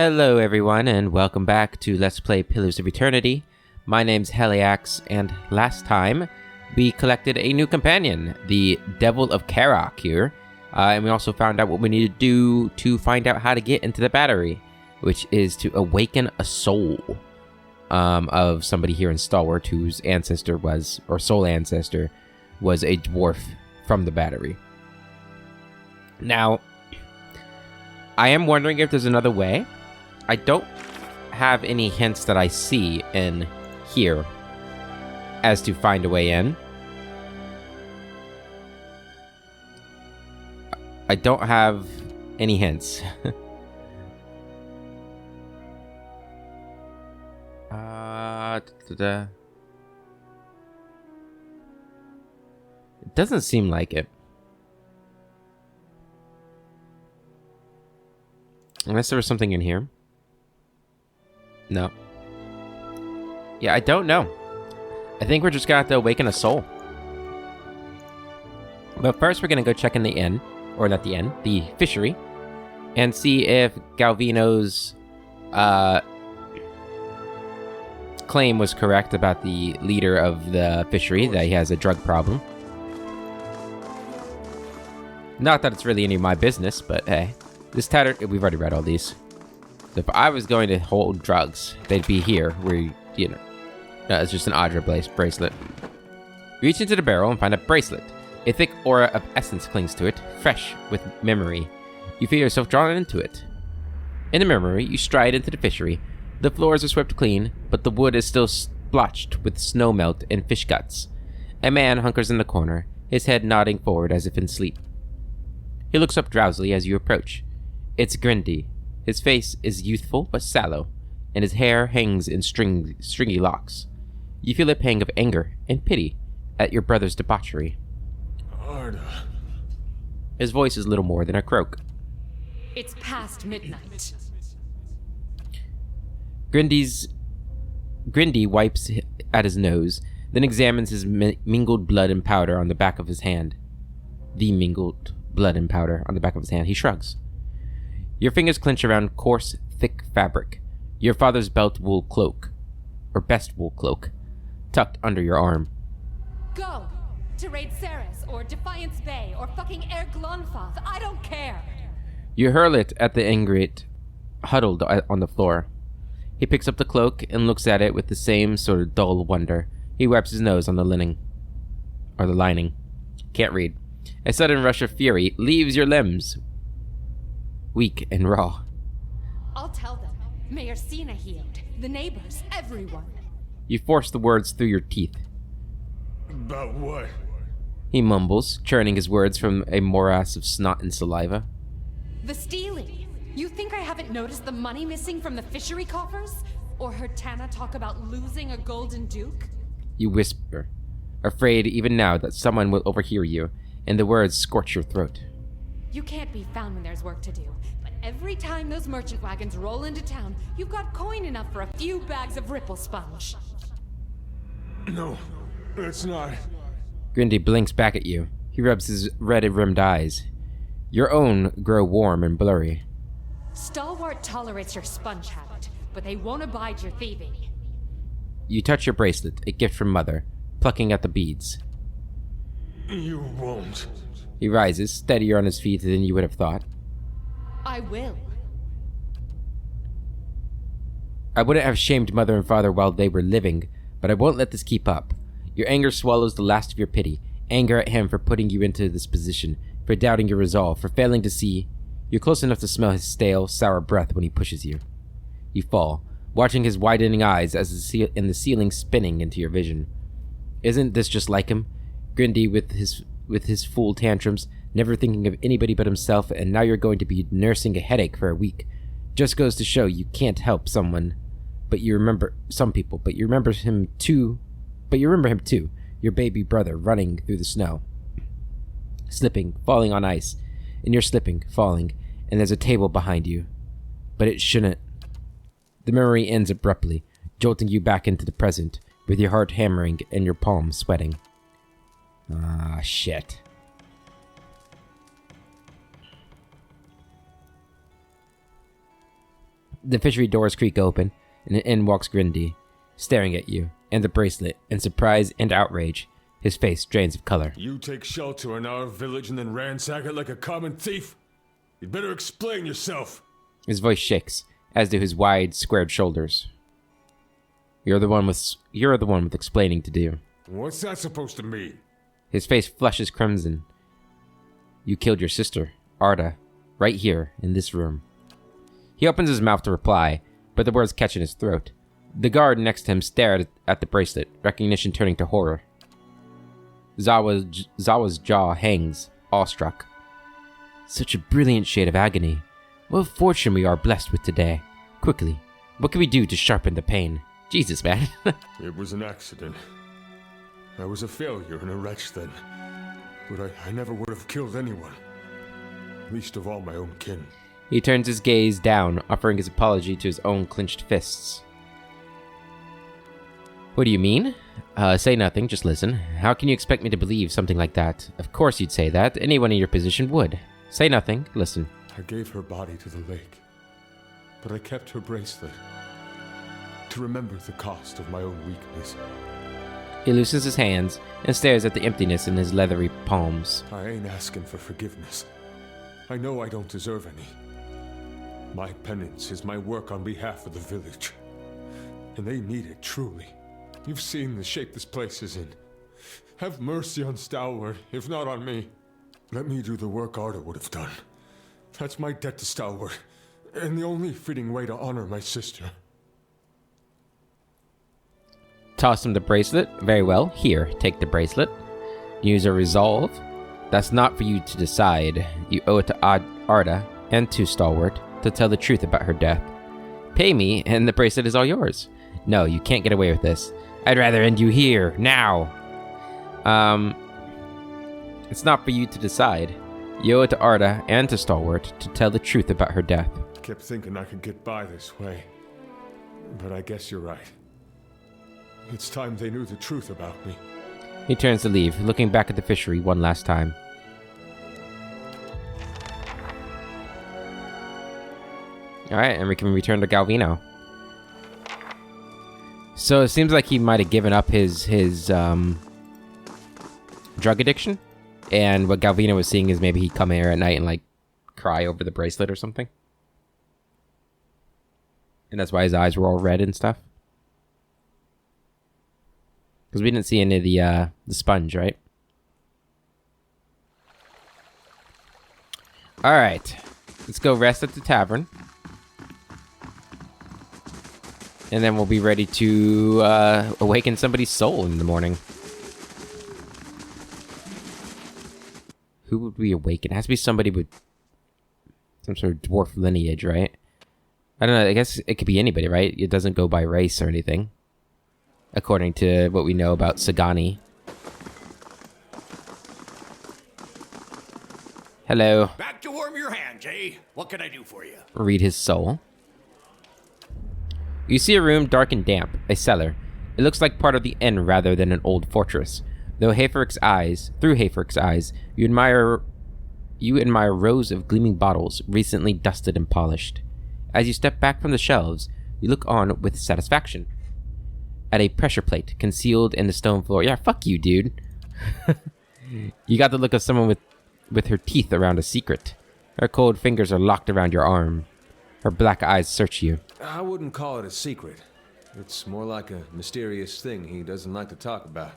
Hello everyone and welcome back to Let's Play Pillars of Eternity. My name's Heliax and last time we collected a new companion, the Devil of Karak here. And we also found out what we need to do to find out how to get into the battery, which is to awaken a soul of somebody here in Stalwart whose ancestor was, or soul ancestor, was a dwarf from the battery. Now, I am wondering if there's another way. I don't have any hints that I see in here as to find a way in. I don't have any hints. It doesn't seem like it. Unless there was something in here. No. Yeah, I don't know. I think we're just gonna have to awaken a soul. But first we're gonna go check in the inn. Or not the inn, the fishery. And see if Galvino's claim was correct about the leader of the fishery, that he has a drug problem. Not that it's really any of my business, but hey. This tattered... We've already read all these. So if I was going to hold drugs, they'd be here, where, you know... it's just an Audra bracelet. Reach into the barrel and find a bracelet. A thick aura of essence clings to it, fresh with memory. You feel yourself drawn into it. In the memory, you stride into the fishery. The floors are swept clean, but the wood is still splotched with snow melt and fish guts. A man hunkers in the corner, his head nodding forward as if in sleep. He looks up drowsily as you approach. It's Grindy. His face is youthful but sallow, and his hair hangs in stringy locks. You feel a pang of anger and pity at your brother's debauchery. Arda. His voice is little more than a croak. It's past midnight. Grindy wipes at his nose, then examines his mingled blood and powder on the back of his hand. The mingled blood and powder on the back of his hand. He shrugs. Your fingers clench around coarse, thick fabric. Your father's best wool cloak, tucked under your arm. Go! To raid Ceres, or Defiance Bay, or fucking Air Glonfoth. I don't care! You hurl it at the ingrate huddled on the floor. He picks up the cloak and looks at it with the same sort of dull wonder. He wipes his nose on the lining. Can't read. A sudden rush of fury leaves your limbs, weak and raw. I'll tell them. Mayor Sina healed. The neighbors. Everyone. You force the words through your teeth. About what? He mumbles, churning his words from a morass of snot and saliva. The stealing. You think I haven't noticed the money missing from the fishery coffers? Or heard Tana talk about losing a golden duke? You whisper, afraid even now that someone will overhear you, and the words scorch your throat. You can't be found when there's work to do, but every time those merchant wagons roll into town, you've got coin enough for a few bags of ripple sponge. No, that's not... Grindy blinks back at you. He rubs his red-rimmed eyes. Your own grow warm and blurry. Stalwart tolerates your sponge habit, but they won't abide your thieving. You touch your bracelet, a gift from Mother, plucking at the beads. You won't. He rises, steadier on his feet than you would have thought. I will. I wouldn't have shamed Mother and Father while they were living, but I won't let this keep up. Your anger swallows the last of your pity. Anger at him for putting you into this position, for doubting your resolve, for failing to see. You're close enough to smell his stale, sour breath when he pushes you. You fall, watching his widening eyes as the ceiling spinning into your vision. Isn't this just like him? Grindy with his fool tantrums, never thinking of anybody but himself, and now you're going to be nursing a headache for a week. Just goes to show you can't help someone, but you remember some people, but you remember him too, your baby brother running through the snow. Slipping, falling on ice, and you're slipping, falling, and there's a table behind you. But it shouldn't. The memory ends abruptly, jolting you back into the present, with your heart hammering and your palms sweating. Ah, shit. The fishery doors creak open, and in walks Grindy, staring at you and the bracelet in surprise and outrage. His face drains of color. You take shelter in our village and then ransack it like a common thief? You'd better explain yourself. His voice shakes, as do his wide, squared shoulders. You're the one with explaining to do. What's that supposed to mean? His face flushes crimson. You killed your sister, Arda, right here, in this room. He opens his mouth to reply, but the words catch in his throat. The guard next to him stared at the bracelet, recognition turning to horror. Zawa's jaw hangs, awestruck. Such a brilliant shade of agony. What fortune we are blessed with today. Quickly, what can we do to sharpen the pain? Jesus, man. It was an accident. I was a failure and a wretch then. But I never would have killed anyone. Least of all my own kin. He turns his gaze down, offering his apology to his own clenched fists. What do you mean? Say nothing, just listen. How can you expect me to believe something like that? Of course you'd say that. Anyone in your position would. Say nothing, listen. I gave her body to the lake. But I kept her bracelet. To remember the cost of my own weakness. He loosens his hands and stares at the emptiness in his leathery palms. I ain't asking for forgiveness. I know I don't deserve any. My penance is my work on behalf of the village. And they need it, truly. You've seen the shape this place is in. Have mercy on Stalwart, if not on me. Let me do the work Arda would have done. That's my debt to Stalwart, and the only fitting way to honor my sister. Toss him the bracelet. Very well. Here, take the bracelet. Use a resolve. That's not for you to decide. You owe it to Arda and to Stalwart to tell the truth about her death. Pay me, and the bracelet is all yours. No, you can't get away with this. I'd rather end you here, now. It's not for you to decide. You owe it to Arda and to Stalwart to tell the truth about her death. Kept thinking I could get by this way. But I guess you're right. It's time they knew the truth about me. He turns to leave, looking back at the fishery one last time. Alright, and we can return to Galvino. So it seems like he might have given up his drug addiction. And what Galvino was seeing is maybe he'd come here at night and, like, cry over the bracelet or something. And that's why his eyes were all red and stuff. Because we didn't see any of the sponge, right? Alright. Let's go rest at the tavern. And then we'll be ready to awaken somebody's soul in the morning. Who would we awaken? It has to be somebody with some sort of dwarf lineage, right? I don't know. I guess it could be anybody, right? It doesn't go by race or anything. According to what we know about Sagani. Hello. Back to warm your hands, eh? What can I do for you? Read his soul. You see a room dark and damp, a cellar. It looks like part of the inn rather than an old fortress. Through Hayfrick's eyes, you admire rows of gleaming bottles, recently dusted and polished. As you step back from the shelves, you look on with satisfaction at a pressure plate concealed in the stone floor. Yeah, fuck you, dude. You got the look of someone with her teeth around a secret. Her cold fingers are locked around your arm. Her black eyes search you. I wouldn't call it a secret. It's more like a mysterious thing he doesn't like to talk about.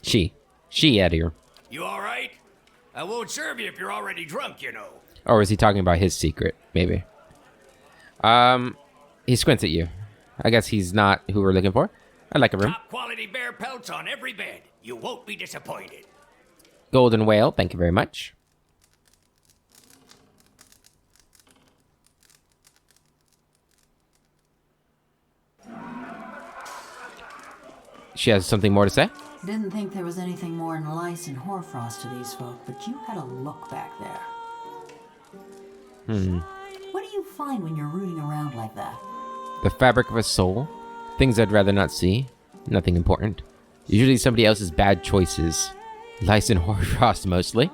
She, Edir. You alright? I won't serve you if you're already drunk, you know. Or is he talking about his secret? Maybe. He squints at you. I guess he's not who we're looking for. I'd like a room. Top quality bear pelts on every bed. You won't be disappointed. Golden whale, thank you very much. She has something more to say? Didn't think there was anything more than lice and hoarfrost to these folk, but you had a look back there. What do you find when you're rooting around like that? The fabric of a soul. Things I'd rather not see. Nothing important. Usually somebody else's bad choices. Lice and hoarfrost mostly.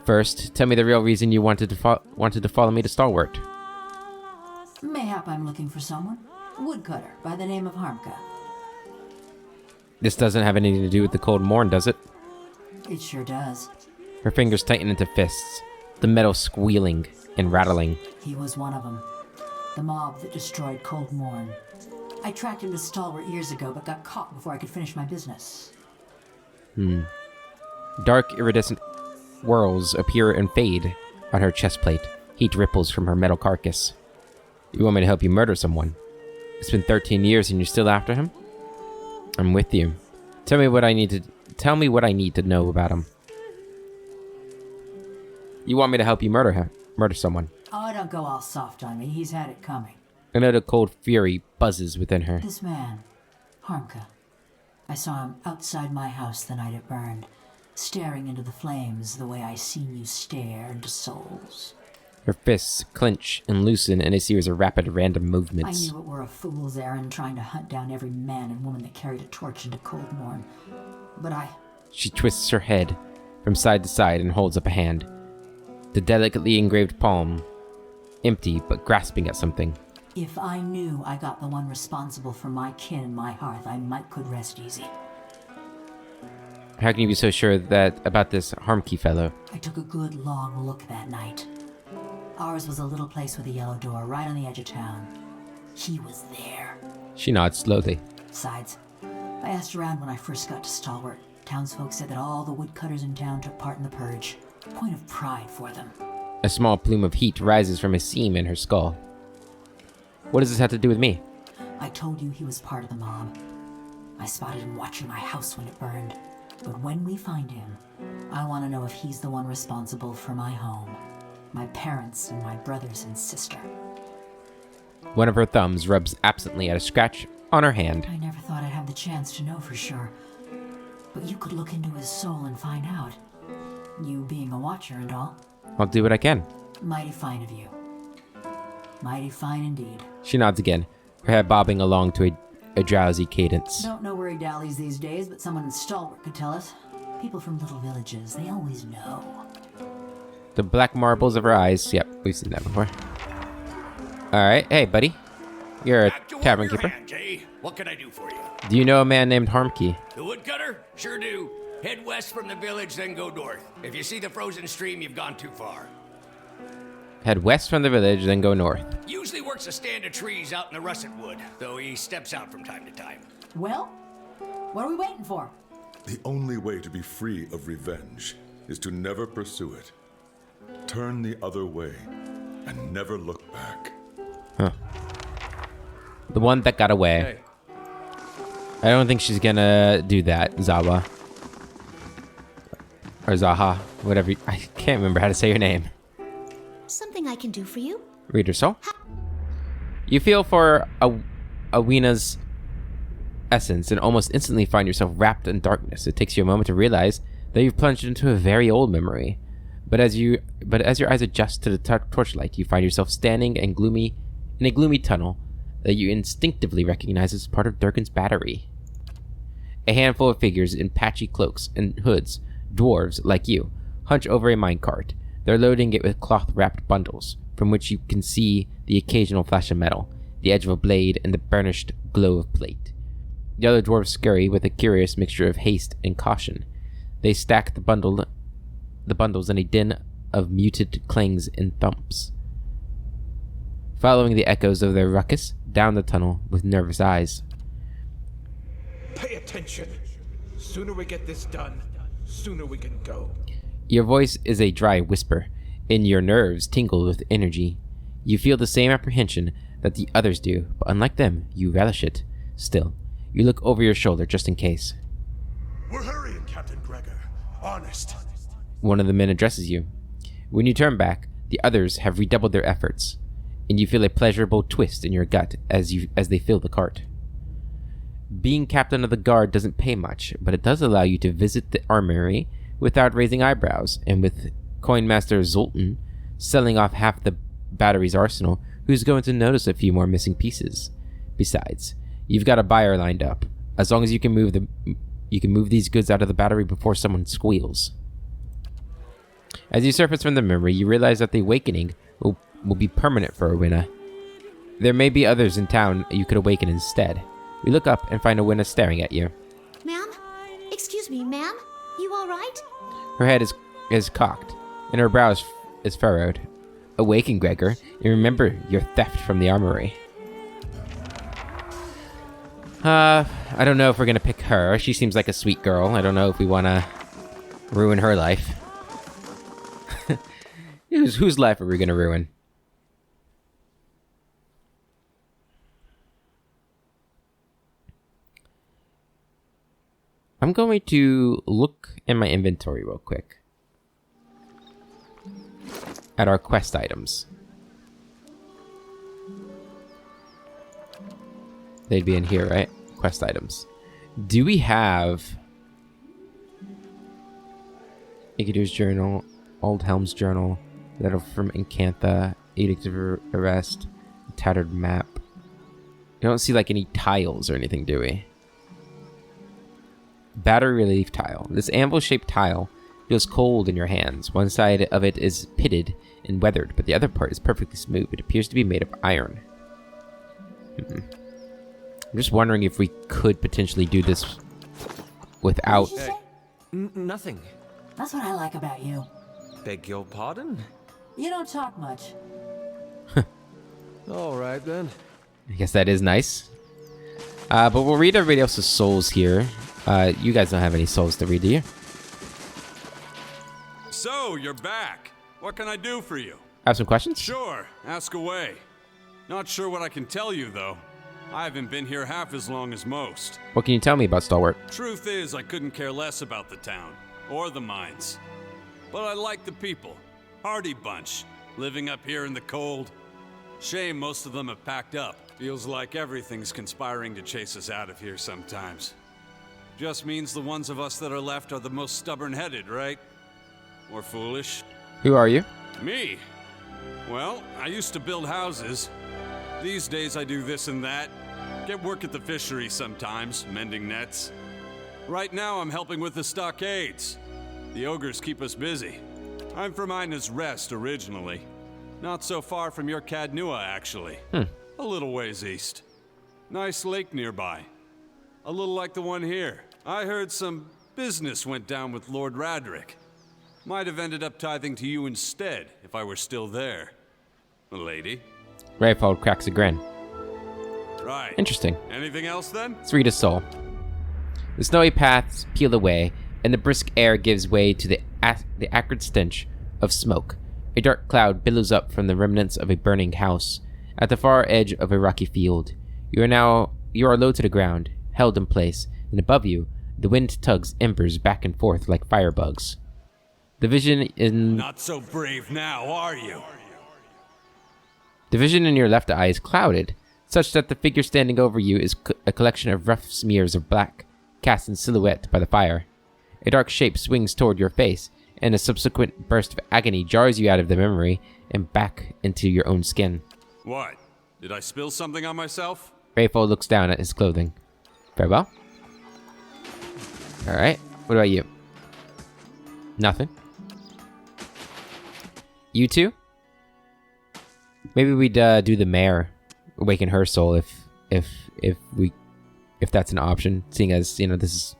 First, tell me the real reason you wanted to follow me to Stalwart. Mayhap I'm looking for someone. Woodcutter by the name of Harmka. This doesn't have anything to do with the Cold Morn, does it? It sure does. Her fingers tighten into fists, the metal squealing and rattling. He was one of them. The mob that destroyed Cold Morn. I tracked him to Stalwart years ago, but got caught before I could finish my business. Dark, iridescent whirls appear and fade on her chest plate. Heat ripples from her metal carcass. You want me to help you murder someone? It's been 13 years and you're still after him? I'm with you. Tell me what I need to know about him. You want me to help you murder someone? Oh, don't go all soft on me. He's had it coming. A note of cold fury buzzes within her. This man, Harmka. I saw him outside my house the night it burned, staring into the flames the way I seen you stare into souls. Her fists clench and loosen in a series of rapid, random I movements. knew it were a fool's errand trying to hunt down every man and woman that carried a torch into Cold Morn. But She twists her head from side to side and holds up a hand. The delicately engraved palm, empty but grasping at something. if I knew I got the one responsible for my kin and my hearth, I could rest easy. How can you be so sure about this Harmkey fellow? I took a good long look that night. Ours was a little place with a yellow door right on the edge of town. He was there. She nods slowly. Besides, I asked around when I first got to Stalwart. Townsfolk said that all the woodcutters in town took part in the purge. Point of pride for them. A small plume of heat rises from a seam in her skull. What does this have to do with me? I told you he was part of the mob. I spotted him watching my house when it burned. But when we find him, I want to know if he's the one responsible for my home, my parents, and my brothers and sister. One of her thumbs rubs absently at a scratch on her hand. I never thought I'd have the chance to know for sure. But you could look into his soul and find out. You being a watcher and all. I'll do what I can. Mighty fine of you. Mighty fine indeed. She nods again, her head bobbing along to a drowsy cadence. Don't know where he dallies these days, but someone in Stalwart could tell us. People from little villages, they always know. The black marbles of her eyes. Yep, we've seen that before. Alright, hey buddy. You're a Back to tavern warrior keeper. hands, eh? What can I do for you? Do you know a man named Harmkey? The woodcutter? Sure do. Head west from the village, then go north. If you see the frozen stream, you've gone too far. Head west from the village, then go north. Usually works a stand of trees out in the russet wood, though he steps out from time to time. Well, what are we waiting for? The only way to be free of revenge is to never pursue it. Turn the other way and never look back. The one that got away. I don't think she's gonna do that, Zawa. Or Zaha, whatever. I can't remember how to say your name. Something I can do for you? Reader soul. You feel for Awina's essence and almost instantly find yourself wrapped in darkness. It takes you a moment to realize that you've plunged into a very old memory. But as your eyes adjust to the torchlight, you find yourself standing in a gloomy tunnel that you instinctively recognize as part of Durgan's battery. A handful of figures in patchy cloaks and hoods, dwarves like you, hunch over a minecart. They're loading it with cloth-wrapped bundles, from which you can see the occasional flash of metal, the edge of a blade, and the burnished glow of plate. The other dwarves scurry with a curious mixture of haste and caution. They stack the bundles in a din of muted clangs and thumps, following the echoes of their ruckus down the tunnel with nervous eyes. Pay attention. Sooner we get this done, sooner we can go. Your voice is a dry whisper, and your nerves tingle with energy. You feel the same apprehension that the others do, but unlike them, you relish it. Still, you look over your shoulder just in case. We're hurrying, Captain Gregor. Honest. One of the men addresses you. When you turn back, the others have redoubled their efforts, and you feel a pleasurable twist in your gut as they fill the cart. Being captain of the guard doesn't pay much, but it does allow you to visit the armory without raising eyebrows, and with Coinmaster Zoltan selling off half the battery's arsenal, who's going to notice a few more missing pieces? Besides, you've got a buyer lined up. As long as you can move these goods out of the battery before someone squeals. As you surface from the memory, you realize that the awakening will be permanent for Awina. There may be others in town you could awaken instead. We look up and find Owena staring at you. Ma'am? Excuse me, ma'am? You alright? Her head is cocked, and her brow is furrowed. Awaken, Gregor, and remember your theft from the armory. I don't know if we're gonna pick her. She seems like a sweet girl. I don't know if we wanna ruin her life. Whose life are we gonna ruin? I'm going to look in my inventory real quick at our quest items. They'd be in here, right? Quest items. Do we have Igadur's Journal, Old Helm's Journal, Letter from Encantha, Edict of Arrest, Tattered Map? I don't see like any tiles or anything, do we? Battery relief tile. This anvil-shaped tile feels cold in your hands. One side of it is pitted and weathered, but the other part is perfectly smooth. It appears to be made of iron. I'm just wondering if we could potentially do this without... Hey, nothing. That's what I like about you. Beg your pardon? You don't talk much. All right, then. I guess that is nice. But we'll read everybody else's souls here. You guys don't have any souls to read, do you? So, you're back. What can I do for you? Have some questions? Sure, ask away. Not sure what I can tell you, though. I haven't been here half as long as most. What can you tell me about Stalwart? Truth is, I couldn't care less about the town, or the mines. But I like the people. Hardy bunch, living up here in the cold. Shame most of them have packed up. Feels like everything's conspiring to chase us out of here sometimes. Just means the ones of us that are left are the most stubborn-headed, right? Or foolish. Who are you? Me? Well, I used to build houses. These days I do this and that. Get work at the fishery sometimes, mending nets. Right now I'm helping with the stockades. The ogres keep us busy. I'm from Ina's Rest originally. Not so far from your Cadnua, actually. A little ways east. Nice lake nearby. A little like the one here. I heard some business went down with Lord Radric. Might have ended up tithing to you instead, if I were still there. Lady? Rayfold cracks a grin. Right. Interesting. Anything else then? Let's read a soul. The snowy paths peel away, and the brisk air gives way to the acrid stench of smoke. A dark cloud billows up from the remnants of a burning house. At the far edge of a rocky field, you are low to the ground, held in place, and above you, the wind tugs embers back and forth like firebugs. The vision in... Not so brave now, are you? The vision in your left eye is clouded, such that the figure standing over you is a collection of rough smears of black, cast in silhouette by the fire. A dark shape swings toward your face, and a subsequent burst of agony jars you out of the memory and back into your own skin. What? Did I spill something on myself? Rayfold looks down at his clothing. Very well. Alright, what about you? Nothing. You two? Maybe we'd do the mayor, awaken her soul if that's an option, seeing as, you know, this is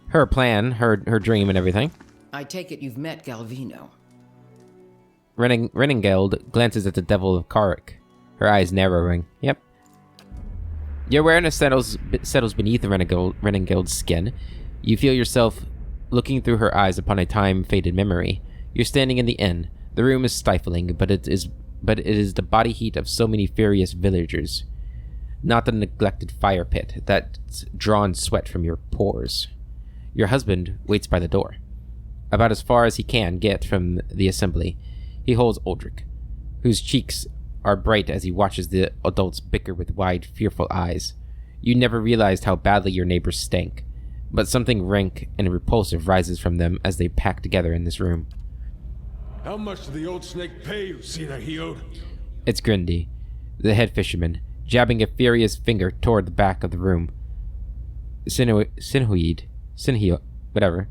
her plan, her dream and everything. I take it you've met Galvino. Reningeld glances at the Devil of Karik, her eyes narrowing. Yep. Your awareness settles beneath Reningild's skin. You feel yourself looking through her eyes upon a time-faded memory. You're standing in the inn. The room is stifling, but it is the body heat of so many furious villagers, not the neglected fire pit that's drawn sweat from your pores. Your husband waits by the door. About as far as he can get from the assembly, he holds Uldric, whose cheeks are bright as he watches the adults bicker with wide, fearful eyes. You never realized how badly your neighbors stank, but something rank and repulsive rises from them as they pack together in this room. How much did the old snake pay you, Sinahiod? It's Grindy, the head fisherman, jabbing a furious finger toward the back of the room. Sinhiod, whatever.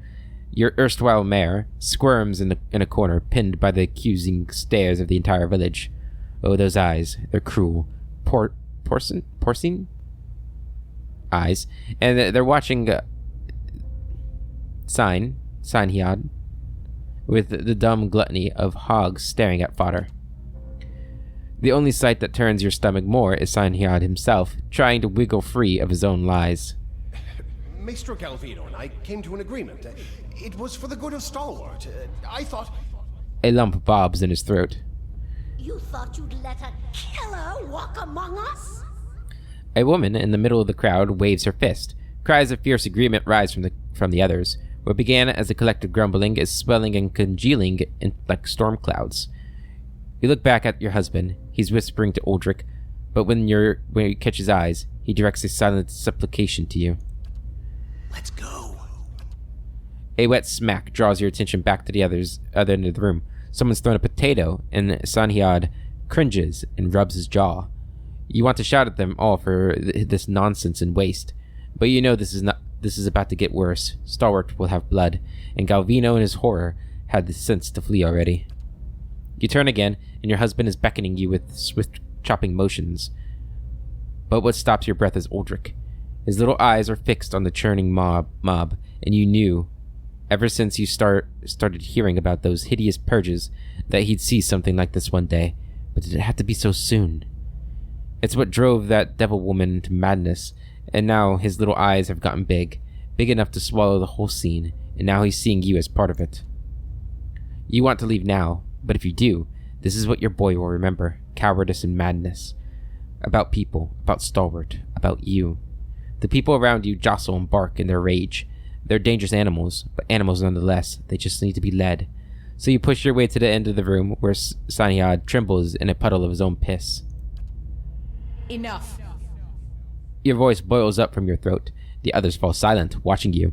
Your erstwhile mayor squirms in a corner, pinned by the accusing stares of the entire village. Oh, those eyes. They're cruel, porcine eyes, and they're watching Sanhyad with the dumb gluttony of hogs staring at fodder. The only sight that turns your stomach more is Sanhyad himself, trying to wiggle free of his own lies. Maestro Galvino and I came to an agreement. It was for the good of Stalwart. I thought... A lump bobs in his throat. You thought you'd let a killer walk among us? A woman in the middle of the crowd waves her fist. Cries of fierce agreement rise from the others. What began as a collective grumbling is swelling and congealing like storm clouds. You look back at your husband. He's whispering to Uldric, but when you catch his eyes, he directs a silent supplication to you. Let's go. A wet smack draws your attention back to the other end of the room. Someone's thrown a potato, and Sanhyad cringes and rubs his jaw. You want to shout at them all for this nonsense and waste, but you know this is about to get worse. Stalwart will have blood, and Galvino in his horror had the sense to flee already. You turn again, and your husband is beckoning you with swift chopping motions. But what stops your breath is Uldric. His little eyes are fixed on the churning mob, and you knew, ever since you started hearing about those hideous purges, that he'd see something like this one day. But did it have to be so soon? It's what drove that devil woman to madness, and now his little eyes have gotten big enough to swallow the whole scene, and now he's seeing you as part of it. You want to leave now, but if you do, this is what your boy will remember: cowardice and madness. About people, about Stalwart, about you. The people around you jostle and bark in their rage. They're dangerous animals, but animals nonetheless. They just need to be led. So you push your way to the end of the room where Sanhyad trembles in a puddle of his own piss. Enough. Your voice boils up from your throat. The others fall silent, watching you.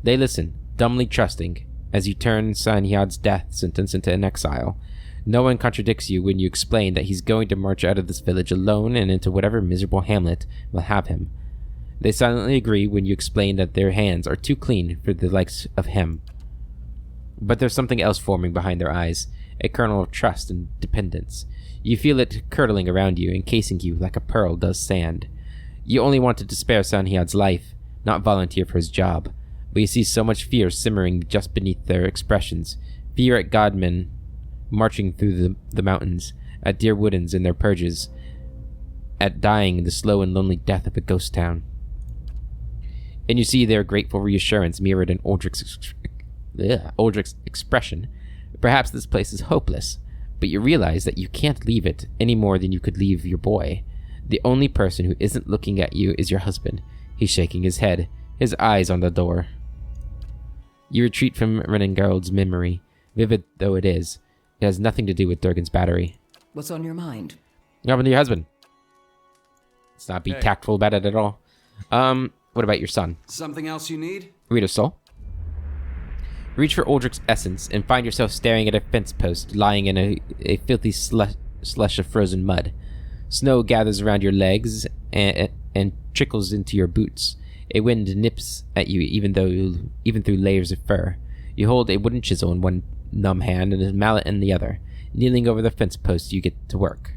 They listen, dumbly trusting, as you turn Sanhyad's death sentence into an exile. No one contradicts you when you explain that he's going to march out of this village alone and into whatever miserable hamlet will have him. They silently agree when you explain that their hands are too clean for the likes of him. But there's something else forming behind their eyes, a kernel of trust and dependence. You feel it curdling around you, encasing you like a pearl does sand. You only wanted to spare Sanhyad's life, not volunteer for his job, but you see so much fear simmering just beneath their expressions. Fear at godmen marching through the mountains, at dear Woodens in their purges, at dying the slow and lonely death of a ghost town. And you see their grateful reassurance mirrored in Uldric's expression. Perhaps this place is hopeless, but you realize that you can't leave it any more than you could leave your boy. The only person who isn't looking at you is your husband. He's shaking his head, his eyes on the door. You retreat from Renengard's memory, vivid though it is. It has nothing to do with Durgan's battery. What's on your mind? What happened to your husband? Let's not be tactful about it at all. What about your son? Something else you need? Read of soul. Reach for Uldric's essence and find yourself staring at a fence post lying in a filthy slush of frozen mud. Snow gathers around your legs and trickles into your boots. A wind nips at you even through layers of fur. You hold a wooden chisel in one numb hand and a mallet in the other. Kneeling over the fence post, you get to work.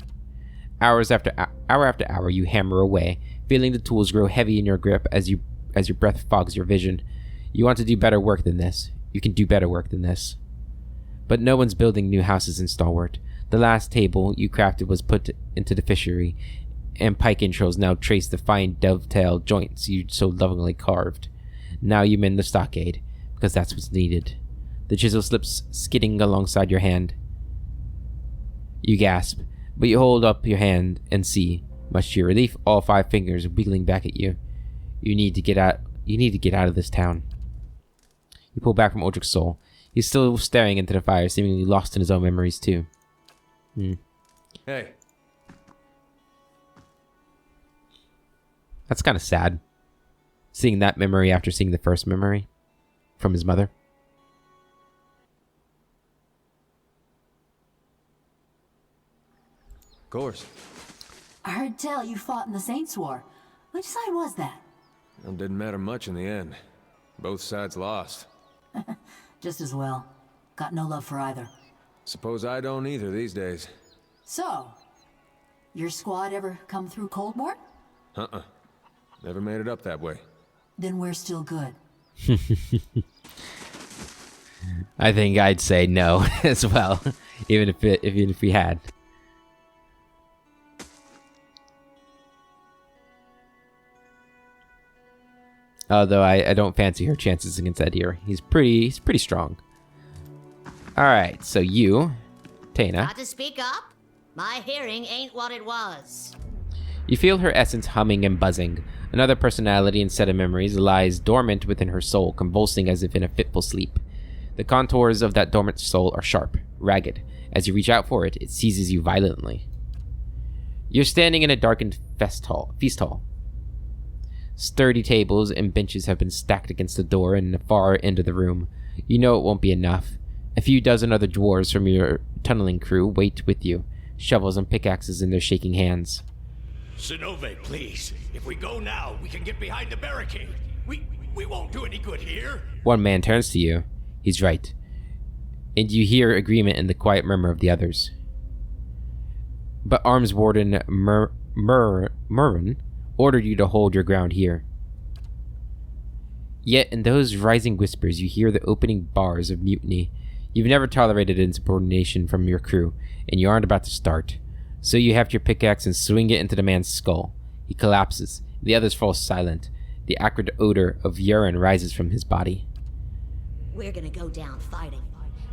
Hour after hour, you hammer away, feeling the tools grow heavy in your grip as your breath fogs your vision. You want to do better work than this. You can do better work than this. But no one's building new houses in Stalwart. The last table you crafted was put into the fishery, and pike entrails now trace the fine dovetail joints you so lovingly carved. Now you mend the stockade, because that's what's needed. The chisel slips skidding alongside your hand. You gasp, but you hold up your hand and see, much to your relief, all 5 fingers wiggling back at you. You need to get out of this town. You pull back from Uldric's soul. He's still staring into the fire, seemingly lost in his own memories too. Hey. That's kind of sad. Seeing that memory after seeing the first memory from his mother. Of course. I heard tell you fought in the Saints' War. Which side was that? It didn't matter much in the end. Both sides lost. Just as well. Got no love for either. Suppose I don't either these days. So, Your squad ever come through Coldmore? Uh-uh. Never made it up that way. Then we're still good. I think I'd say no as well, even if we had. Although I don't fancy her chances against Ed here. He's pretty strong. All right, so you, Tana. Got to speak up? My hearing ain't what it was. You feel her essence humming and buzzing. Another personality and set of memories lies dormant within her soul, convulsing as if in a fitful sleep. The contours of that dormant soul are sharp, ragged. As you reach out for it, it seizes you violently. You're standing in a darkened feast hall. Sturdy tables and benches have been stacked against the door in the far end of the room. You know it won't be enough. A few dozen other dwarves from your tunneling crew wait with you, shovels and pickaxes in their shaking hands. Zenove, please. If we go now, we can get behind the barricade. We won't do any good here. One man turns to you. He's right. And you hear agreement in the quiet murmur of the others. But Arms Warden Mervin ordered you to hold your ground here. Yet in those rising whispers you hear the opening bars of mutiny. You've never tolerated insubordination from your crew, and you aren't about to start. So you heft your pickaxe and swing it into the man's skull. He collapses. The others fall silent. The acrid odor of urine rises from his body. We're gonna go down fighting.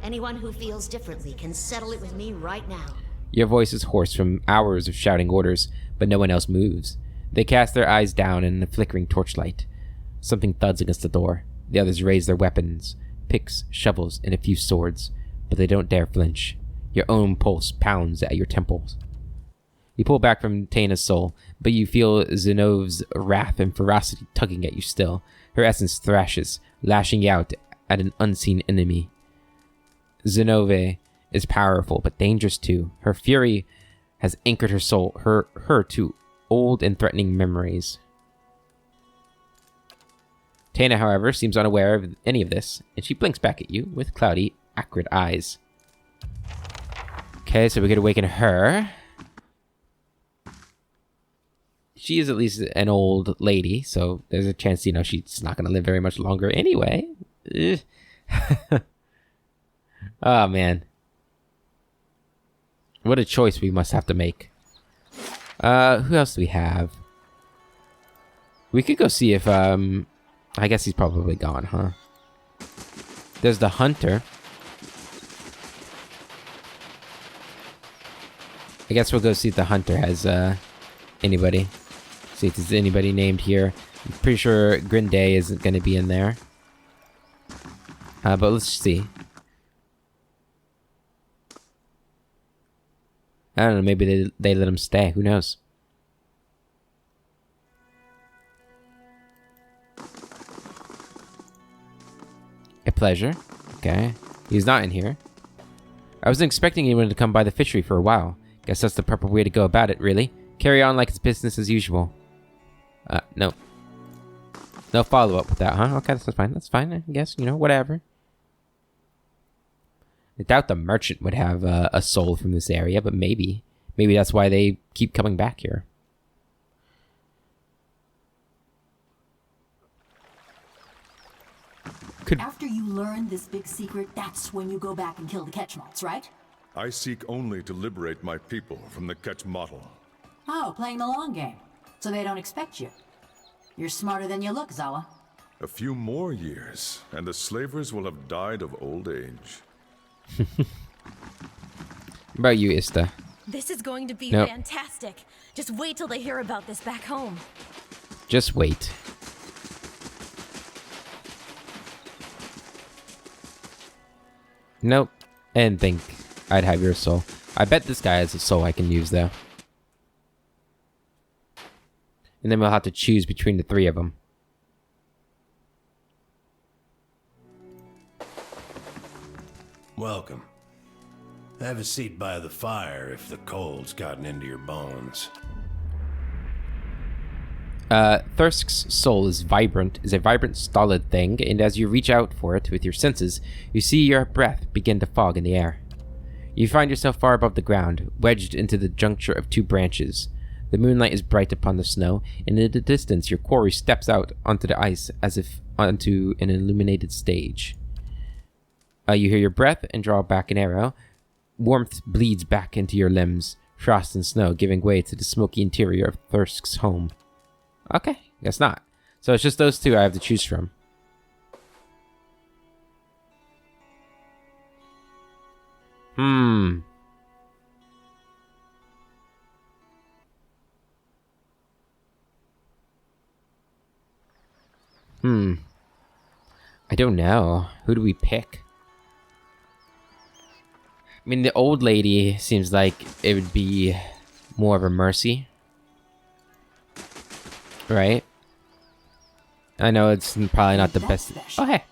Anyone who feels differently can settle it with me right now. Your voice is hoarse from hours of shouting orders, but no one else moves. They cast their eyes down in the flickering torchlight. Something thuds against the door. The others raise their weapons, picks, shovels, and a few swords, but they don't dare flinch. Your own pulse pounds at your temples. You pull back from Tana's soul, but you feel Zenove's wrath and ferocity tugging at you still. Her essence thrashes, lashing out at an unseen enemy. Zenove is powerful, but dangerous too. Her fury has anchored her soul, her to old and threatening memories. Tana, however, seems unaware of any of this, and she blinks back at you with cloudy, acrid eyes. Okay, so we could awaken her. She is at least an old lady, so there's a chance, she's not going to live very much longer anyway. Oh, man. What a choice we must have to make. Who else do we have? We could go see if, I guess he's probably gone, huh? There's the hunter. I guess we'll go see if the hunter has, anybody. See if there's anybody named here. I'm pretty sure Grinday isn't going to be in there. But let's see. I don't know, maybe they let him stay. Who knows? A pleasure. Okay. He's not in here. I wasn't expecting anyone to come by the fishery for a while. Guess that's the proper way to go about it, really. Carry on like it's business as usual. No. No follow-up with that, huh? Okay, that's fine. That's fine, I guess. Whatever. I doubt the merchant would have a soul from this area, but maybe. Maybe that's why they keep coming back here. After you learn this big secret, that's when you go back and kill the Ketchmots, right? I seek only to liberate my people from the Ketch model. Oh, playing the long game. So they don't expect you. You're smarter than you look, Zawa. A few more years, and the slavers will have died of old age. What about you, Ista? This is going to be Nope. fantastic. Just wait till they hear about this back home. Just wait. Nope. I didn't think I'd have your soul. I bet this guy has a soul I can use, though. And then we'll have to choose between the three of them. Welcome. Have a seat by the fire if the cold's gotten into your bones. Thirsk's soul is a vibrant, stolid thing, and as you reach out for it with your senses, you see your breath begin to fog in the air. You find yourself far above the ground, wedged into the juncture of two branches. The moonlight is bright upon the snow, and in the distance your quarry steps out onto the ice as if onto an illuminated stage. You hear your breath and draw back an arrow. Warmth bleeds back into your limbs, frost and snow giving way to the smoky interior of Thirsk's home. Okay, guess not. So it's just those two I have to choose from. I don't know. Who do we pick? I mean, the old lady seems like it would be more of a mercy. Right? I know it's probably not the best. Oh, hey.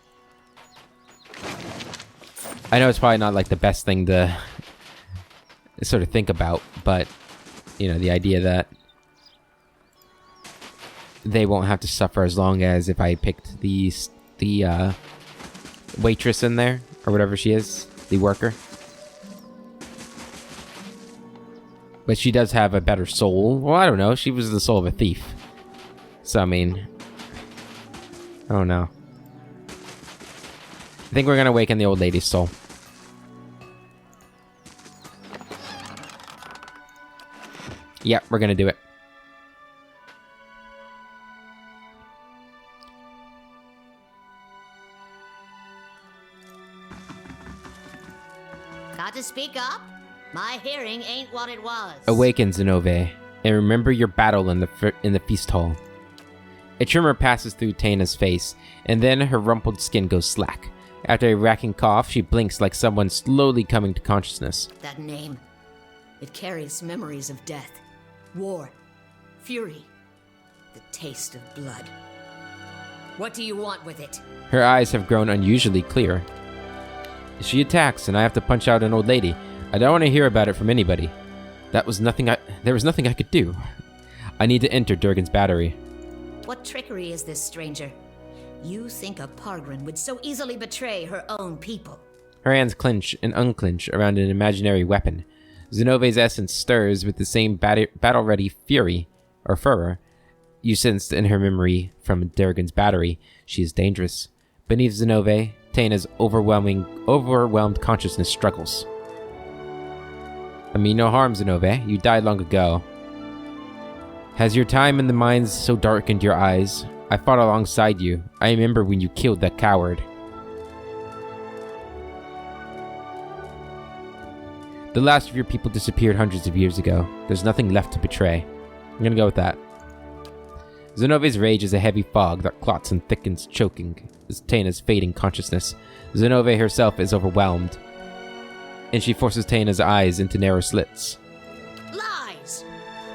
I know it's probably not like the best thing to sort of think about, but, you know, the idea that they won't have to suffer as long as if I picked the waitress in there, or whatever she is, the worker. But she does have a better soul. Well, I don't know. She was the soul of a thief. So, I mean, I don't know. I think we're gonna awaken the old lady's soul. Yep, we're gonna do it. Got to speak up? My hearing ain't what it was. Awaken, Zenove, and remember your battle in the feast hall. A tremor passes through Taina's face, and then her rumpled skin goes slack. After a racking cough, she blinks like someone slowly coming to consciousness. That name. It carries memories of death, war, fury, the taste of blood. What do you want with it? Her eyes have grown unusually clear. She attacks, and I have to punch out an old lady. I don't want to hear about it from anybody. There was nothing I could do. I need to enter Durgan's battery. What trickery is this, stranger? You think a Pargrin would so easily betray her own people? Her hands clench and unclench around an imaginary weapon. Zenove's essence stirs with the same battle-ready fury, or furor, you sensed in her memory from Durgan's battery. She is dangerous. Beneath Zenove, Taina's overwhelmed consciousness struggles. I mean no harm, Zenove. You died long ago. Has your time in the mines so darkened your eyes? I fought alongside you. I remember when you killed that coward. The last of your people disappeared hundreds of years ago. There's nothing left to betray. I'm gonna go with that. Zenove's rage is a heavy fog that clots and thickens, choking Taina's fading consciousness. Zenove herself is overwhelmed, and she forces Taina's eyes into narrow slits. Lies!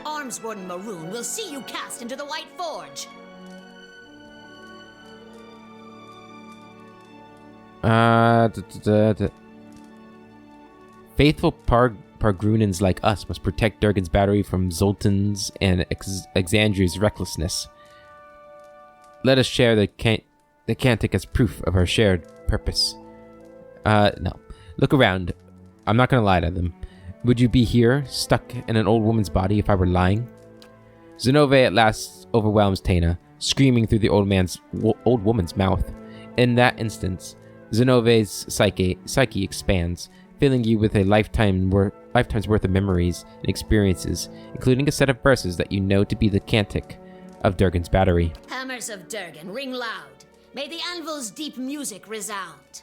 Armswarden Maroon will see you cast into the White Forge. Faithful Pargrunans like us must protect Durgan's battery from Zoltan's and Exandria's recklessness. Let us share the Cantic as proof of our shared purpose. No. Look around. I'm not gonna lie to them. Would you be here, stuck in an old woman's body if I were lying? Zenove at last overwhelms Taina, screaming through the old woman's mouth. In that instance, Zenove's psyche expands, filling you with a lifetime's worth of memories and experiences, including a set of verses that you know to be the cantic of Durgan's battery. Hammers of Durgan, ring loud. May the anvil's deep music resound.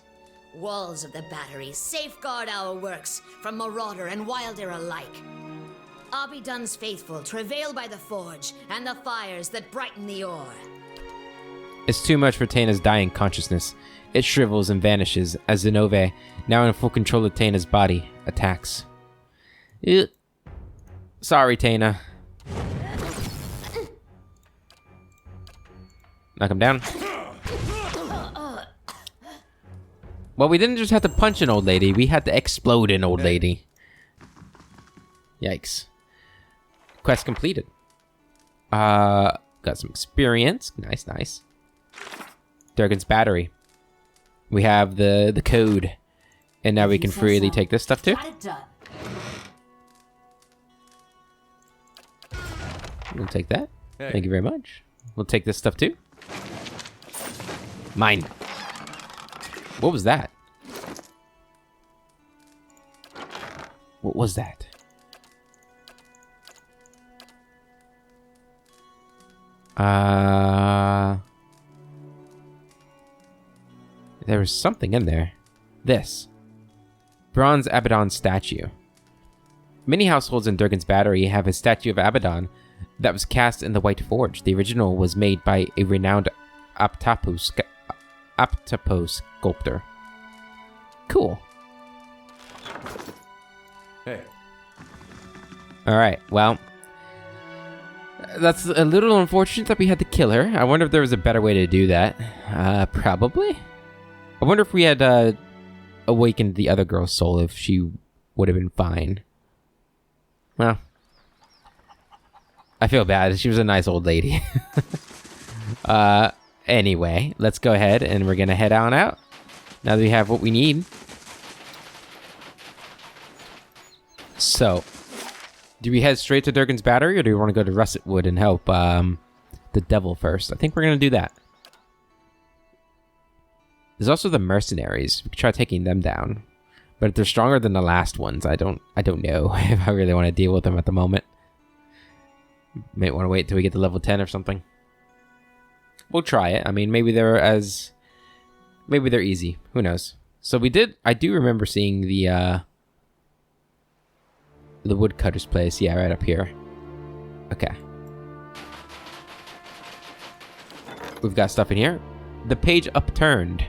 Walls of the battery, safeguard our works from marauder and wilder alike. Abidun's faithful travail by the forge and the fires that brighten the ore. It's too much for Taina's dying consciousness. It shrivels and vanishes as Zenove, now in full control of Taina's body, attacks. Sorry, Taina. Knock him down. Well, we didn't just have to punch an old lady, we had to explode an old lady. Yikes. Quest completed. Got some experience. Nice, nice. Durgan's battery. We have the code. And now If we you can say freely so. take this stuff too. Got it done. We'll take that. Hey. Thank you very much. We'll take this stuff too. Mine. What was that? What was that? There was something in there. This. Bronze Abaddon statue. Many households in Durgan's Battery have a statue of Abaddon that was cast in the White Forge. The original was made by a renowned Aptapo sculptor. Cool. Hey. Alright, well. That's a little unfortunate that we had to kill her. I wonder if there was a better way to do that. Probably. I wonder if we had awakened the other girl's soul, if she would have been fine. Well. I feel bad. She was a nice old lady. Anyway, let's go ahead and we're going to head on out. Now that we have what we need. So, do we head straight to Durgan's Battery, or do we want to go to Russet Wood and help the devil first? I think we're going to do that. There's also the mercenaries. We could try taking them down. But if they're stronger than the last ones, I don't know if I really want to deal with them at the moment. Might want to wait until we get to level 10 or something. We'll try it. I mean, maybe they're easy. Who knows? So I do remember seeing the woodcutter's place. Yeah, right up here. Okay. We've got stuff in here. The page upturned.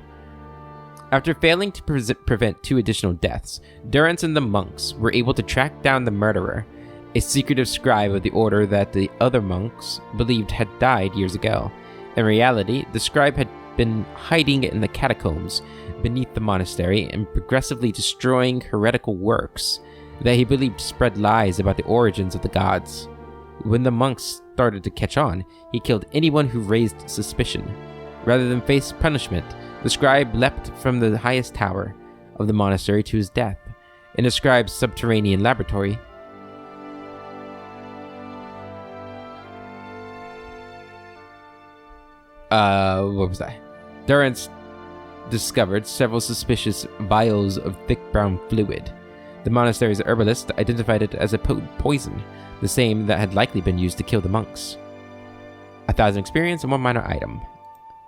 After failing to prevent 2 additional deaths, Durance and the monks were able to track down the murderer, a secretive scribe of the order that the other monks believed had died years ago. In reality, the scribe had been hiding in the catacombs beneath the monastery and progressively destroying heretical works that he believed spread lies about the origins of the gods. When the monks started to catch on, he killed anyone who raised suspicion. Rather than face punishment, the scribe leapt from the highest tower of the monastery to his death. In the scribe's subterranean laboratory, what was that? Durance discovered several suspicious vials of thick brown fluid. The monastery's herbalist identified it as a potent poison, the same that had likely been used to kill the monks. 1,000 experience and 1 minor item.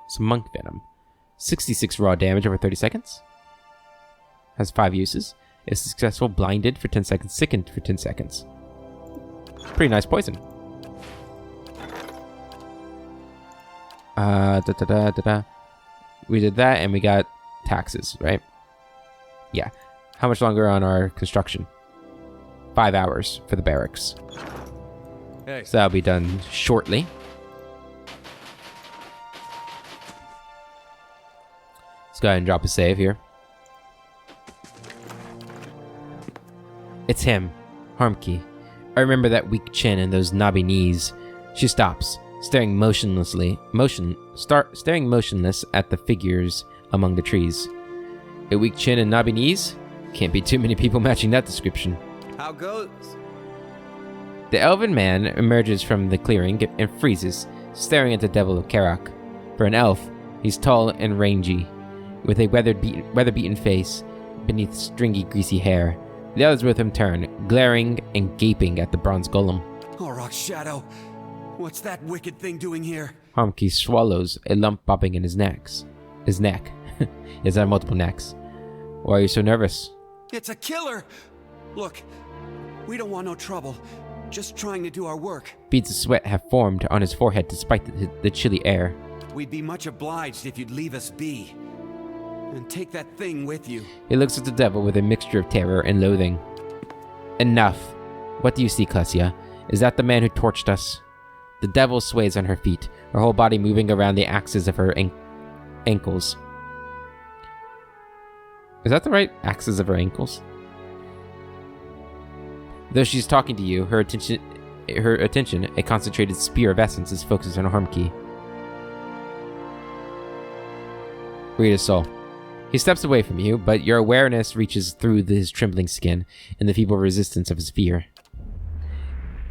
Some monk venom. 66 raw damage over 30 seconds. Has 5 uses. If successful, blinded for 10 seconds, sickened for 10 seconds. Pretty nice poison. We did that and we got taxes, right? Yeah. How much longer on our construction? 5 hours for the barracks. Hey. So that'll be done shortly. Let's go ahead and drop a save here. It's him, Harmke. I remember that weak chin and those knobby knees. She stops, staring motionless at the figures among the trees. A weak chin and knobby knees? Can't be too many people matching that description. How goes? The elven man emerges from the clearing and freezes, staring at the devil of Karak. For an elf, he's tall and rangy, with a weather-beaten face beneath stringy, greasy hair. The others with him turn, glaring and gaping at the bronze golem. Auroch Shadow, what's that wicked thing doing here? Harmke swallows, a lump bobbing in his neck. He has multiple necks. Why are you so nervous? It's a killer! Look, we don't want no trouble. Just trying to do our work. Beads of sweat have formed on his forehead despite the chilly air. We'd be much obliged if you'd leave us be. And take that thing with you. He looks at the devil with a mixture of terror and loathing. Enough. What do you see, Klesia? Is that the man who torched us? The devil sways on her feet, her whole body moving around the axis of her ankles. Is that the right axis of her ankles? Though she's talking to you, her attention, a concentrated spear of essence is focused on Harmke. Read his soul. He steps away from you, but your awareness reaches through his trembling skin and the feeble resistance of his fear.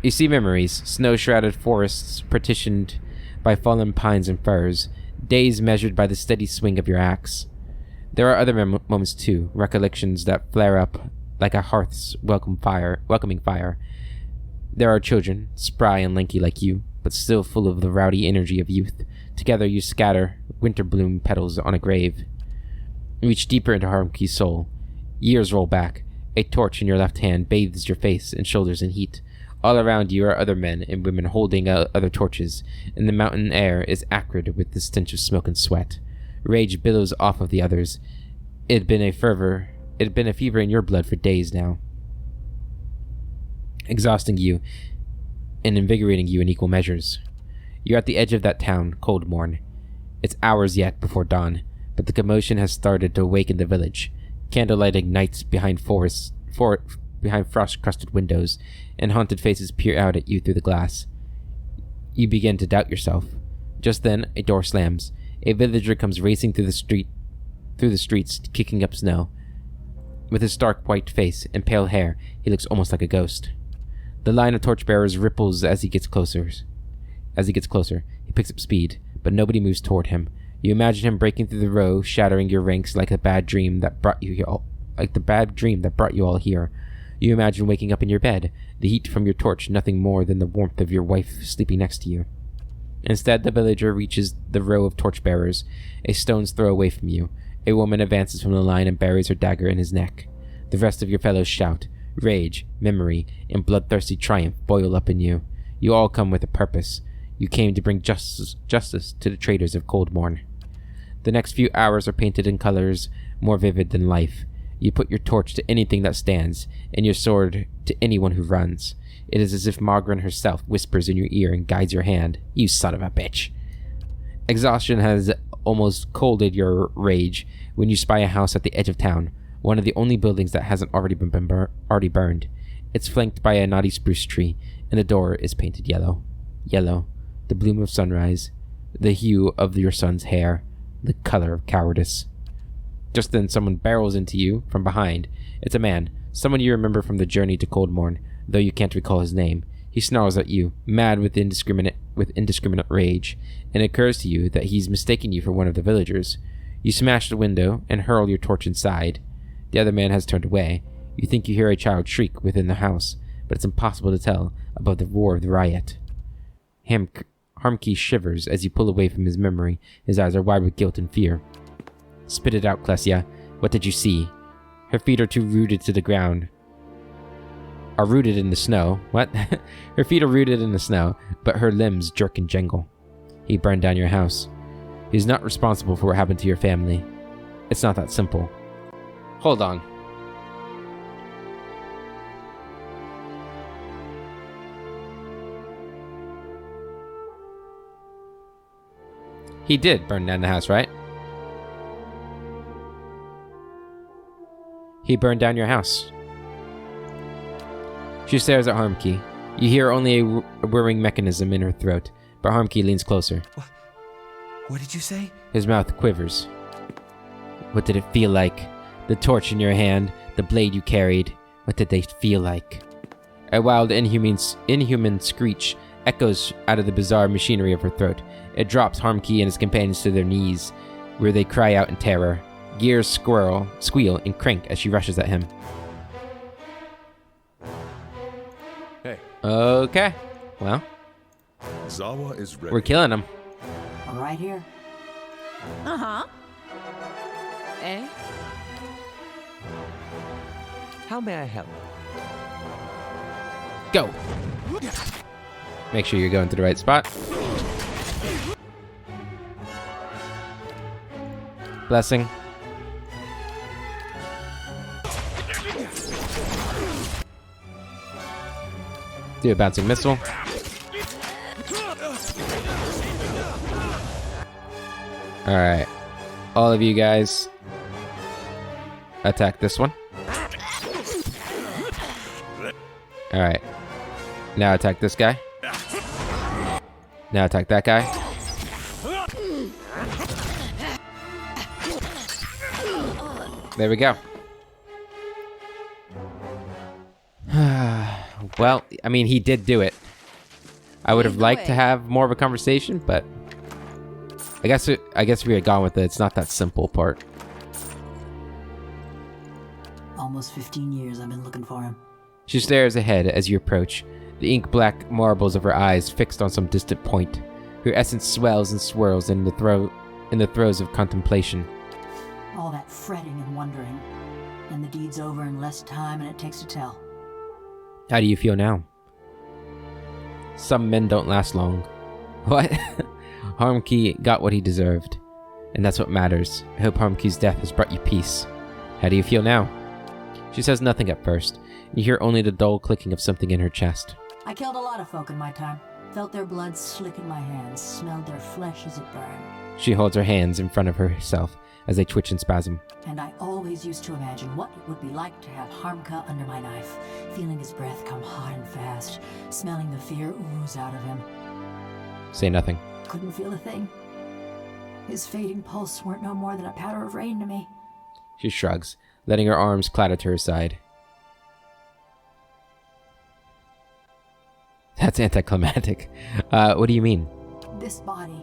You see memories, snow-shrouded forests partitioned by fallen pines and firs, days measured by the steady swing of your axe. There are other moments too, recollections that flare up like a hearth's welcoming fire. There are children, spry and lanky like you, but still full of the rowdy energy of youth. Together you scatter winter bloom petals on a grave. You reach deeper into Harmkey's soul. Years roll back. A torch in your left hand bathes your face and shoulders in heat. All around you are other men and women holding other torches, and the mountain air is acrid with the stench of smoke and sweat. Rage billows off of the others. It had been a fever in your blood for days now, exhausting you and invigorating you in equal measures. You're at the edge of that town, Coldmourn. It's hours yet before dawn, but the commotion has started to awaken the village. Candlelight ignites behind frost-crusted windows, and haunted faces peer out at you through the glass. You begin to doubt yourself. Just then, a door slams. A villager comes racing through the streets, kicking up snow. With his stark white face and pale hair, he looks almost like a ghost. The line of torchbearers ripples as he gets closer. He picks up speed, but nobody moves toward him. You imagine him breaking through the row, shattering your ranks like the bad dream that brought you all here. You imagine waking up in your bed, the heat from your torch nothing more than the warmth of your wife sleeping next to you. Instead, the villager reaches the row of torchbearers, a stone's throw away from you. A woman advances from the line and buries her dagger in his neck. The rest of your fellows shout. Rage, memory, and bloodthirsty triumph boil up in you. You all come with a purpose. You came to bring justice to the traitors of Coldmourn. The next few hours are painted in colors more vivid than life. You put your torch to anything that stands, and your sword to anyone who runs. It is as if Margaret herself whispers in your ear and guides your hand. You son of a bitch. Exhaustion has almost colded your rage when you spy a house at the edge of town, one of the only buildings that hasn't already been burned. It's flanked by a knotty spruce tree, and the door is painted yellow. Yellow, the bloom of sunrise, the hue of your son's hair, the color of cowardice. Just then someone barrels into you from behind. It's a man, someone you remember from the journey to Coldmourn, though you can't recall his name. He snarls at you, mad with indiscriminate rage, and it occurs to you that he's mistaken you for one of the villagers. You smash the window and hurl your torch inside. The other man has turned away. You think you hear a child shriek within the house, but it's impossible to tell above the roar of the riot. Harmkey shivers as you pull away from his memory. His eyes are wide with guilt and fear. Spit it out, Klesia. What did you see? Her feet are rooted in the snow. What? Her feet are rooted in the snow, but her limbs jerk and jangle. He burned down your house. He's not responsible for what happened to your family. It's not that simple. Hold on. He did burn down the house, right? He burned down your house. She stares at Harmkey. You hear only a whirring mechanism in her throat, but Harmkey leans closer. What did you say? His mouth quivers. What did it feel like? The torch in your hand, the blade you carried. What did they feel like? A wild, inhuman screech echoes out of the bizarre machinery of her throat. It drops Harmkey and his companions to their knees, where they cry out in terror. Gears squeal and crank as she rushes at him. Hey. Okay. Well. Zawa is ready. We're killing him. Right here. Uh-huh. Eh? How may I help? Go. Make sure you're going to the right spot. Blessing. Do a bouncing missile. Alright. All of you guys attack this one. Alright. Now attack this guy. Now attack that guy. There we go. Well, I mean, he did do it. I would have liked to have more of a conversation, but I guess we had gone with it. It's not that simple part. Almost 15 years I've been looking for him. She stares ahead as you approach, the ink-black marbles of her eyes fixed on some distant point. Her essence swells and swirls in the throes of contemplation. All that fretting and wondering, and the deed's over in less time than it takes to tell. How do you feel now? Some men don't last long. What? Harmkey got what he deserved, and that's what matters. I hope Harmkey's death has brought you peace. How do you feel now? She says nothing at first. You hear only the dull clicking of something in her chest. I killed a lot of folk in my time. Felt their blood slick in my hands, smelled their flesh as it burned. She holds her hands in front of herself as they twitch in spasm. And I always used to imagine what it would be like to have Harmka under my knife, feeling his breath come hot and fast, smelling the fear ooze out of him. Say nothing. Couldn't feel a thing. His fading pulse weren't no more than a patter of rain to me. She shrugs, letting her arms clatter to her side. That's anticlimactic. What do you mean? This body,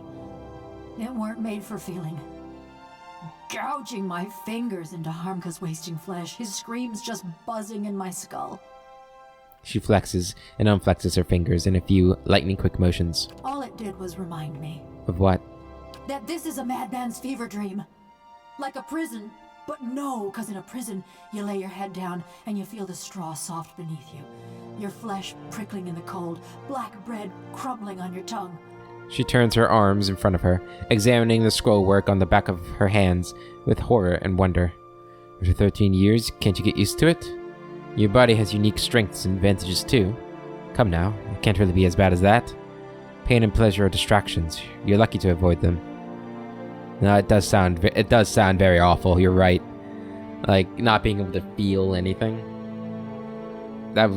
it weren't made for feeling. Gouging my fingers into Harmka's wasting flesh, his screams just buzzing in my skull. She flexes and unflexes her fingers in a few lightning-quick motions. All it did was remind me. Of what? That this is a madman's fever dream. Like a prison, but no, 'cause in a prison, you lay your head down and you feel the straw soft beneath you. Your flesh prickling in the cold, black bread crumbling on your tongue. She turns her arms in front of her, examining the scroll work on the back of her hands with horror and wonder. After 13 years, can't you get used to it? Your body has unique strengths and advantages too. Come now, it can't really be as bad as that. Pain and pleasure are distractions. You're lucky to avoid them. No, it does sound very awful. You're right. Like not being able to feel anything. That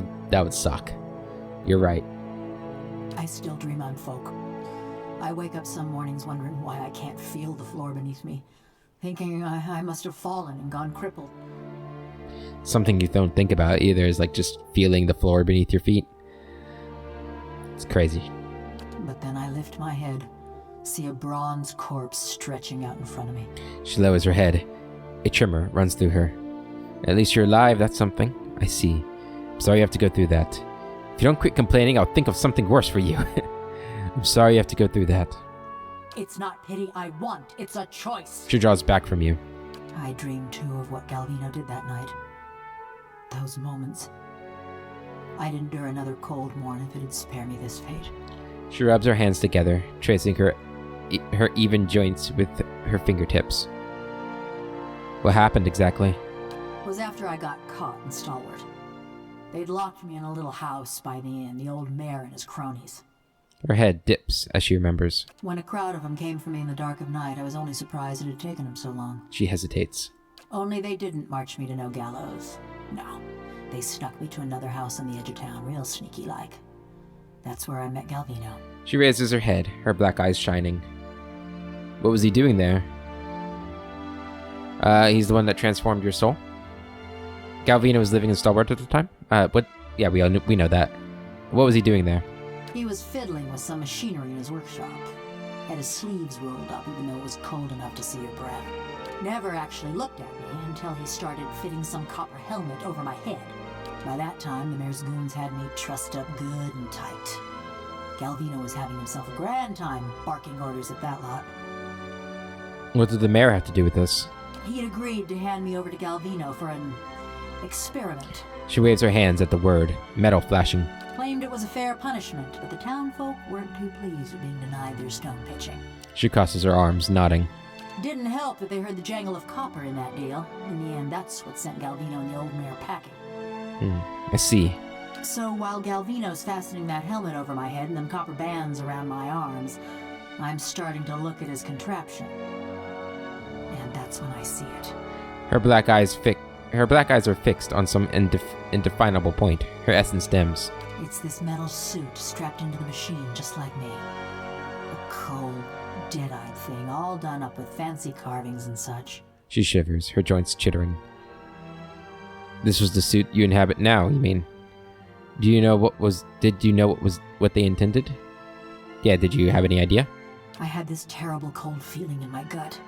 would suck. You're right. I still dream on folk. I wake up some mornings wondering why I can't feel the floor beneath me, thinking I must have fallen and gone crippled. Something you don't think about either is like just feeling the floor beneath your feet. It's crazy. But then I lift my head, see a bronze corpse stretching out in front of me. She lowers her head. A tremor runs through her. At least you're alive, that's something. I see. I'm sorry you have to go through that. If you don't quit complaining, I'll think of something worse for you. I'm sorry you have to go through that. It's not pity I want, it's a choice. She draws back from you. I dreamed too of what Galvino did that night. Those moments. I'd endure another cold morn if it'd spare me this fate. She rubs her hands together, tracing her even joints with her fingertips. What happened exactly? It was after I got caught in Stalwart. They'd locked me in a little house by the inn, the old mayor and his cronies. Her head dips as she remembers. When a crowd of them came for me in the dark of night, I was only surprised it had taken them so long. She hesitates. Only they didn't march me to no gallows. No. They snuck me to another house on the edge of town, real sneaky-like. That's where I met Galvino. She raises her head, her black eyes shining. What was he doing there? He's the one that transformed your soul? Galvino was living in Stalwart at the time? What? Yeah, we know that. What was he doing there? He was fiddling with some machinery in his workshop. Had his sleeves rolled up even though it was cold enough to see your breath. Never actually looked at me until he started fitting some copper helmet over my head. By that time, the mayor's goons had me trussed up good and tight. Galvino was having himself a grand time barking orders at that lot. What did the mayor have to do with this? He'd agreed to hand me over to Galvino for an experiment. She waves her hands at the word, metal flashing. Claimed it was a fair punishment, but the townfolk weren't too pleased with being denied their stone pitching. She crosses her arms, nodding. Didn't help that they heard the jangle of copper in that deal. In the end, that's what sent Galvino and the old mayor packing. I see. So while Galvino's fastening that helmet over my head and them copper bands around my arms, I'm starting to look at his contraption. And that's when I see it. Her black eyes are fixed on some indefinable point. Her essence dims. It's this metal suit strapped into the machine just like me. A cold, dead-eyed thing, all done up with fancy carvings and such. She shivers, her joints chittering. This was the suit you inhabit now, you mean? Did you know what they intended? Yeah, did you have any idea? I had this terrible cold feeling in my gut,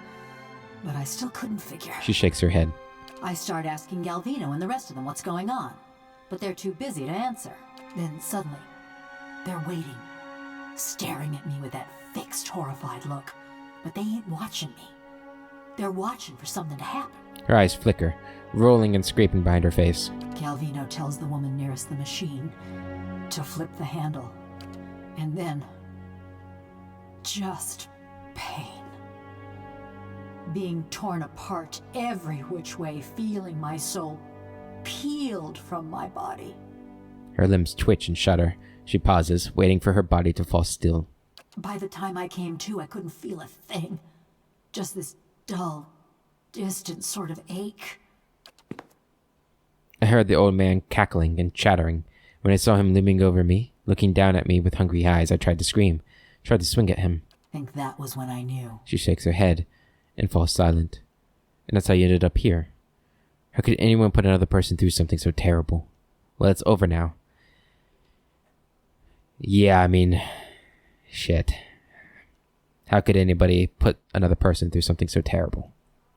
but I still couldn't figure. She shakes her head. I start asking Galvino and the rest of them what's going on, but they're too busy to answer. Then suddenly, they're waiting, staring at me with that fixed, horrified look, but they ain't watching me. They're watching for something to happen. Her eyes flicker, rolling and scraping behind her face. Galvino tells the woman nearest the machine to flip the handle, and then just pain. Being torn apart every which way, feeling my soul peeled from my body. Her limbs twitch and shudder. She pauses, waiting for her body to fall still. By the time I came to, I couldn't feel a thing. Just this dull, distant sort of ache. I heard the old man cackling and chattering. When I saw him looming over me, looking down at me with hungry eyes, I tried to scream, tried to swing at him. I think that was when I knew. She shakes her head and falls silent. And that's how you ended up here. How could anyone put another person through something so terrible? Well, it's over now. Yeah, I mean, shit. How could anybody put another person through something so terrible?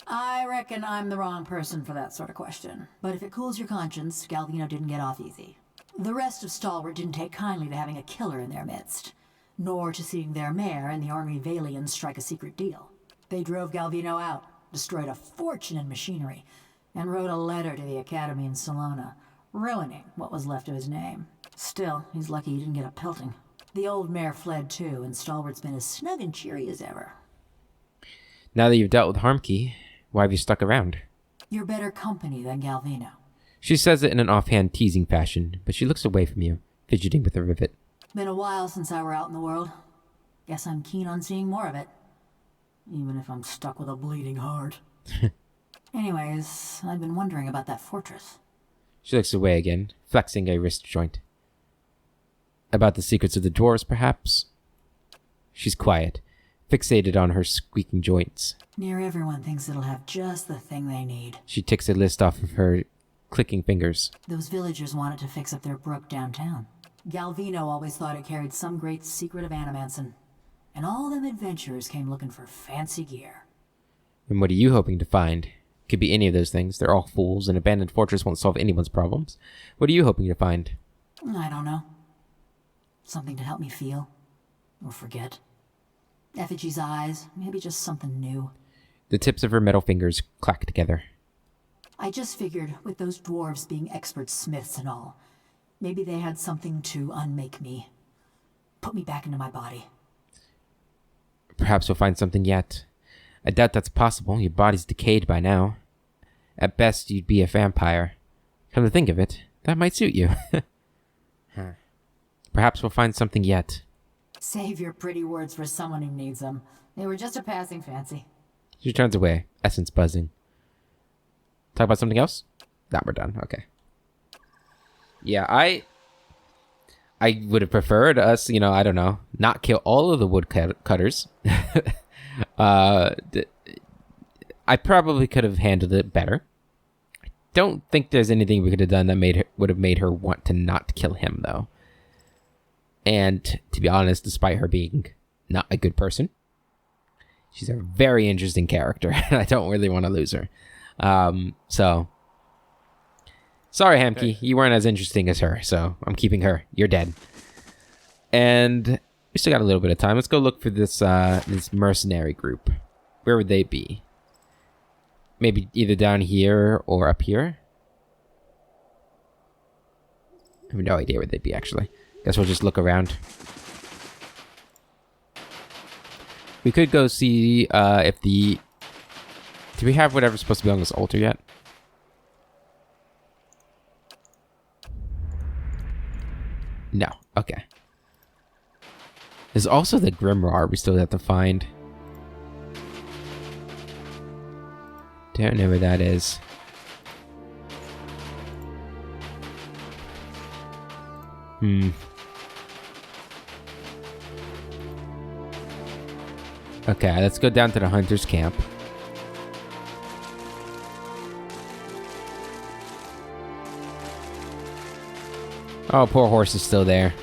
I reckon I'm the wrong person for that sort of question. But if it cools your conscience, Galvino didn't get off easy. The rest of Stalwart didn't take kindly to having a killer in their midst, nor to seeing their mayor and the Ornery Valians strike a secret deal. They drove Galvino out, destroyed a fortune in machinery, and wrote a letter to the Academy in Salona, ruining what was left of his name. Still, he's lucky he didn't get a pelting. The old mayor fled too, and Stalwart's been as snug and cheery as ever. Now that you've dealt with Harmkey, why have you stuck around? You're better company than Galvino. She says it in an offhand, teasing fashion, but she looks away from you, fidgeting with her rivet. Been a while since I were out in the world. Guess I'm keen on seeing more of it. Even if I'm stuck with a bleeding heart. Anyways, I've been wondering about that fortress. She looks away again, flexing a wrist joint. About the secrets of the dwarves, perhaps? She's quiet, fixated on her squeaking joints. Near everyone thinks it'll have just the thing they need. She ticks a list off of her clicking fingers. Those villagers wanted to fix up their brook downtown. Galvino always thought it carried some great secret of Animanson. And all them adventurers came looking for fancy gear. And what are you hoping to find? Could be any of those things. They're all fools. An abandoned fortress won't solve anyone's problems. What are you hoping to find? I don't know. Something to help me feel. Or forget. Effigy's eyes. Maybe just something new. The tips of her metal fingers clack together. I just figured, with those dwarves being expert smiths and all, maybe they had something to unmake me. Put me back into my body. Perhaps we'll find something yet. I doubt that's possible. Your body's decayed by now. At best, you'd be a vampire. Come to think of it, that might suit you. Perhaps we'll find something yet. Save your pretty words for someone who needs them. They were just a passing fancy. She turns away, essence buzzing. Talk about something else? Nah, we're done. Okay. Yeah, I would have preferred us, I don't know, not kill all of the woodcutters. I probably could have handled it better. I don't think there's anything we could have done that would have made her want to not kill him, though. And to be honest, despite her being not a good person, she's a very interesting character, and I don't really want to lose her. So sorry, Hamkey, you weren't as interesting as her, so I'm keeping her. You're dead. And we still got a little bit of time. Let's go look for this this mercenary group. Where would they be? Maybe either down here or up here? I have no idea where they'd be, actually. Guess we'll just look around. We could go see if the... Do we have whatever's supposed to be on this altar yet? No. Okay. There's also the Grimoire we still have to find. Don't know where that is. Okay, let's go down to the hunter's camp. Oh, poor horse is still there.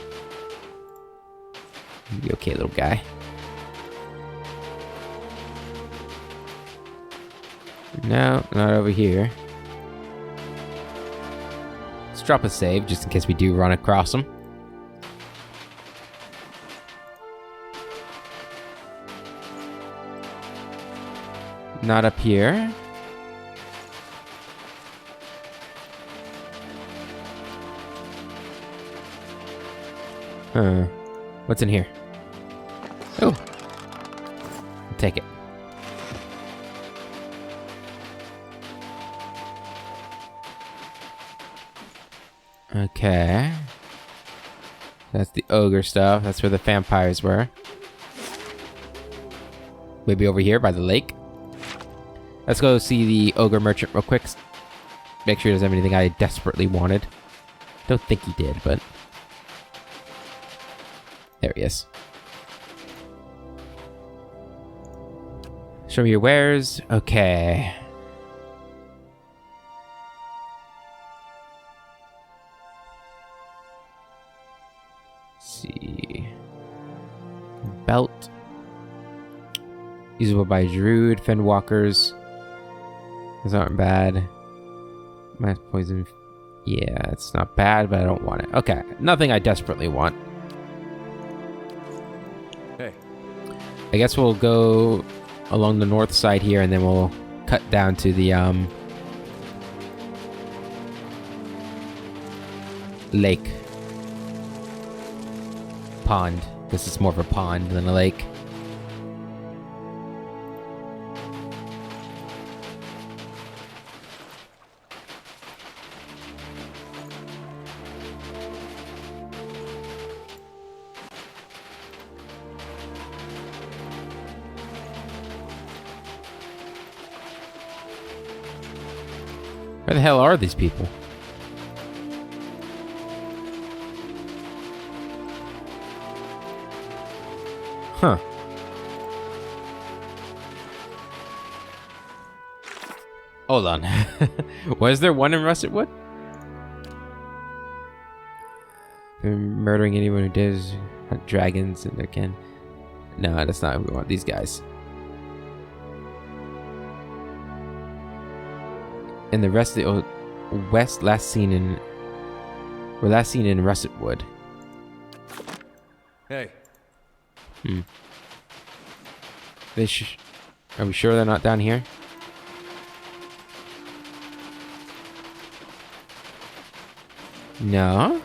You'll be okay, little guy. No, not over here. Let's drop a save just in case we do run across them. Not up here. Huh. What's in here? Oh. I'll take it. Okay. That's the ogre stuff. That's where the vampires were. Maybe over here by the lake. Let's go see the ogre merchant real quick. Make sure he doesn't have anything I desperately wanted. Don't think he did, but... There he is. Show me your wares. Okay. Let's see. Belt. Usable by Druid, Fendwalkers. Those aren't bad. Mass poison. Yeah, it's not bad, but I don't want it. Okay, nothing I desperately want. Hey. I guess we'll go along the north side here, and then we'll cut down to the lake. Pond. This is more of a pond than a lake. Where the hell are these people? Huh. Hold on. Was there one in Russet Wood? They're murdering anyone who dares hunt dragons in their ken. No, that's not who we want. These guys. And the rest of the old west were last seen in Russet Wood. Hey. Are we sure they're not down here? No.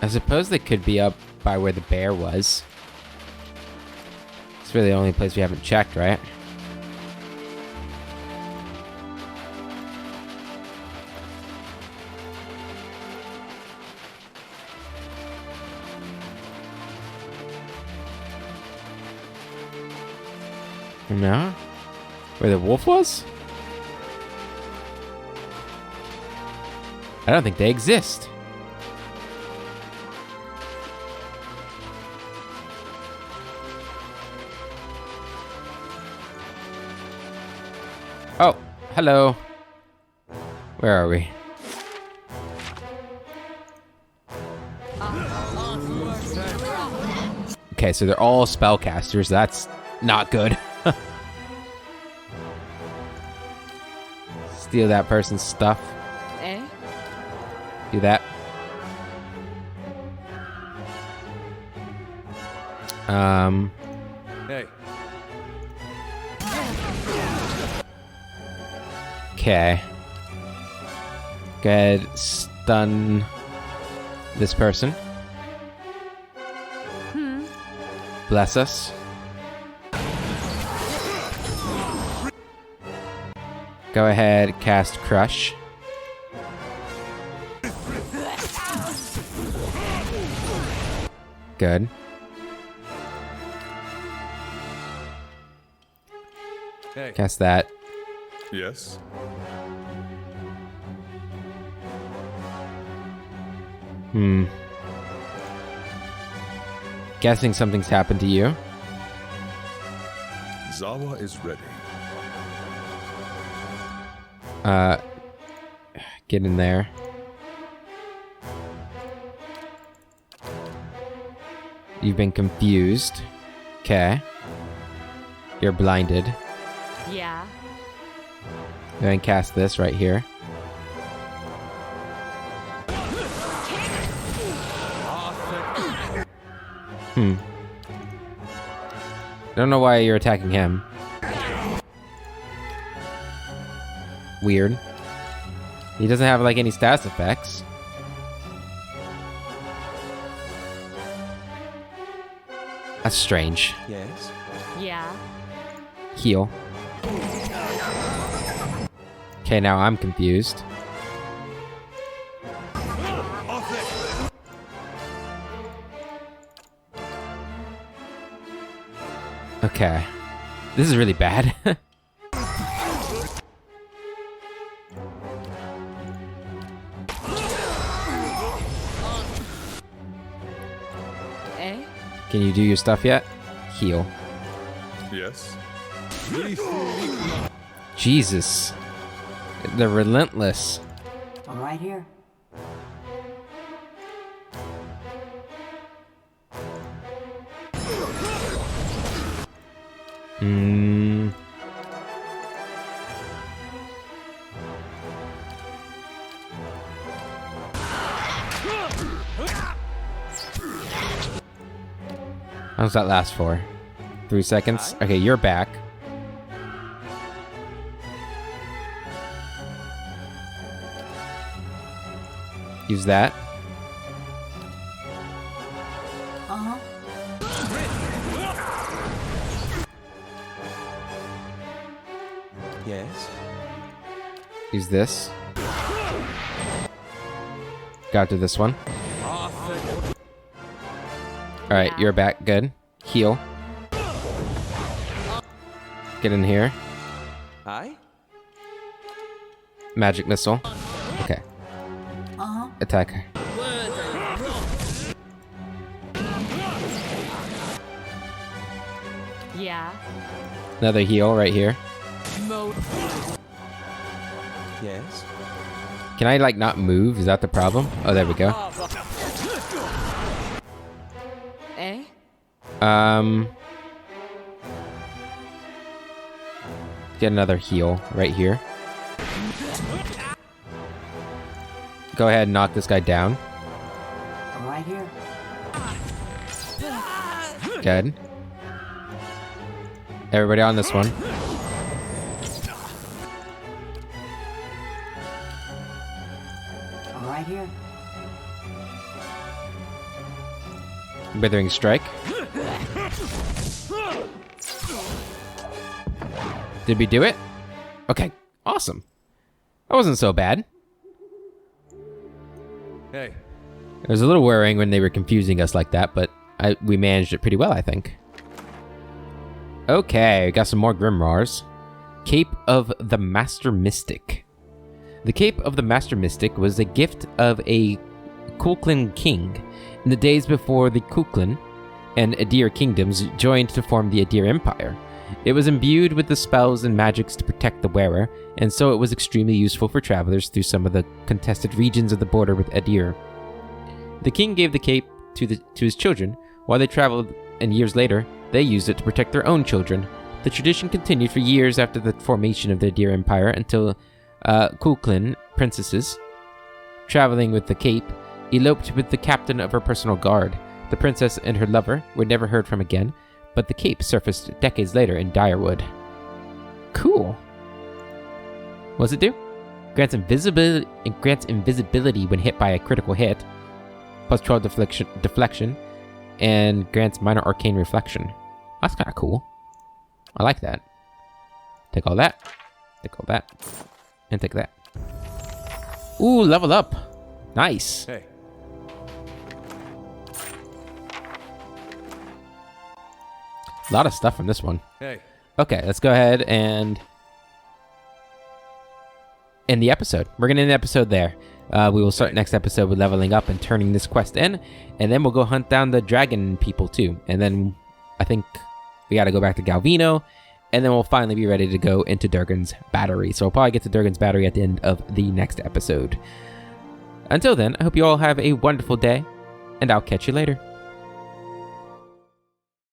I suppose they could be up by where the bear was. It's really the only place we haven't checked, right? No? Where the wolf was? I don't think they exist. Oh, hello. Where are we? Okay, so they're all spellcasters. That's not good. Steal that person's stuff. Eh? Do that. Hey. Okay. Go ahead, stun this person. Bless us. Go ahead, cast Crush. Good. Hey. Cast that. Yes? Guessing something's happened to you. Zawa is ready. Get in there. You've been confused. Okay. You're blinded. Yeah. Go ahead and cast this right here. Don't know why you're attacking him. Weird. He doesn't have like any status effects. That's strange. Yes? Yeah. Heal. Okay, now I'm confused. Okay. This is really bad. Eh? Can you do your stuff yet? Heal. Yes? Jesus. They're relentless. I'm right here. How does that last for? 3 seconds? Okay, you're back. Use that. Uh-huh. Yes? Use this. Got to this one. Alright, you're back. Good. Heal. Get in here. Aye? Magic missile. Okay. Uh-huh. Attack her. Yeah. Another heal right here. Yes? Can I, like, not move? Is that the problem? Oh, there we go. Eh? Get another heal right here. Go ahead and knock this guy down. I'm right here. Good. Everybody on this one. I'm right here. Withering Strike. Did we do it? Okay, awesome. That wasn't so bad. Hey. It was a little worrying when they were confusing us like that, but we managed it pretty well, I think. Okay, got some more Grimoires. Cape of the Master Mystic. The Cape of the Master Mystic was a gift of a Kulklin king in the days before the Kulklin and Adir kingdoms joined to form the Adir Empire. It was imbued with the spells and magics to protect the wearer, and so it was extremely useful for travelers through some of the contested regions of the border with Adir. The king gave the cape to his children while they traveled, and years later, they used it to protect their own children. The tradition continued for years after the formation of the Adir Empire until Kulklin princesses, traveling with the cape, eloped with the captain of her personal guard. The princess and her lover were never heard from again, but the cape surfaced decades later in Direwood. Cool. What's it do? Grants invisibility when hit by a critical hit, plus 12 deflection, and grants minor arcane reflection. That's kind of cool. I like that. Take all that. Take all that. And take that. Ooh, level up. Nice. Hey. A lot of stuff from this one. Hey. Okay, let's go ahead and end the episode. We're going to end the episode there. We will start next episode with leveling up and turning this quest in, and then we'll go hunt down the dragon people too. And then I think we got to go back to Galvino, and then we'll finally be ready to go into Durgan's Battery. So we'll probably get to Durgan's Battery at the end of the next episode. Until then, I hope you all have a wonderful day, and I'll catch you later.